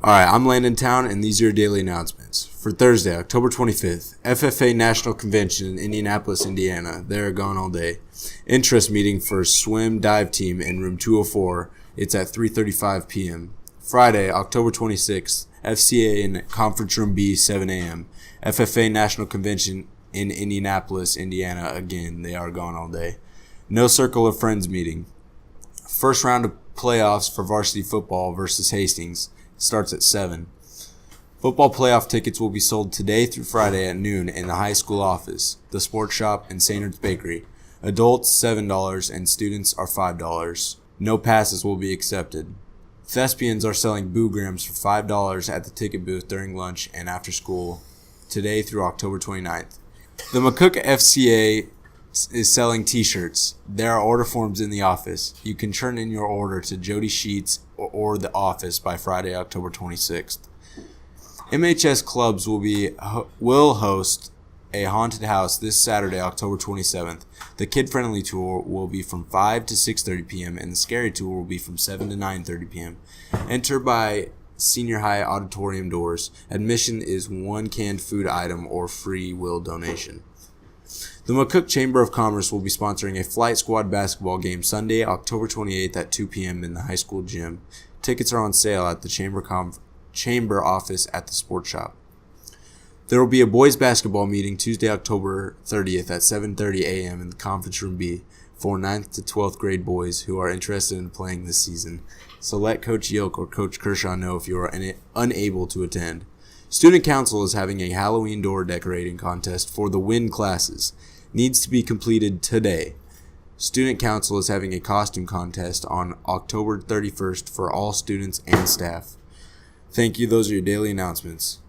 Alright, I'm Landon Town, and these are your daily announcements. For Thursday, October 25th, FFA National Convention in Indianapolis, Indiana. They're gone all day. Interest meeting for swim dive team in room 204. It's at 3:35 p.m. Friday, October 26th, FCA in conference room B, 7 a.m. FFA National Convention in Indianapolis, Indiana. Again, they are gone all day. No Circle of Friends meeting. First round of playoffs for varsity football versus Hastings starts at 7. Football playoff tickets will be sold today through Friday at noon in the high school office, the sports shop, and Sainard's Bakery. Adults $7 and students are $5. No passes will be accepted. Thespians are selling Boograms for $5 at the ticket booth during lunch and after school today through October 29th. The McCook FCA is selling t-shirts. There are order forms in the office. You can turn in your order to Jody Sheets or the office by Friday, October 26th. MHS Clubs will host a haunted house this Saturday, October 27th. The kid-friendly tour will be from 5 to 6:30 p.m. and the scary tour will be from 7 to 9:30 p.m. Enter by senior high auditorium doors. Admission is one canned food item or free will donation. The McCook Chamber of Commerce will be sponsoring a flight squad basketball game Sunday, October 28th at 2 p.m. in the high school gym. Tickets are on sale at the chamber office at the sports shop. There will be a boys basketball meeting Tuesday, October 30th at 7:30 a.m. in the conference room B for 9th to 12th grade boys who are interested in playing this season. So let Coach Yoke or Coach Kershaw know if you are unable to attend. Student Council is having a Halloween door decorating contest for the WIN classes. Needs to be completed today. Student Council is having a costume contest on October 31st for all students and staff. Thank you. Those are your daily announcements.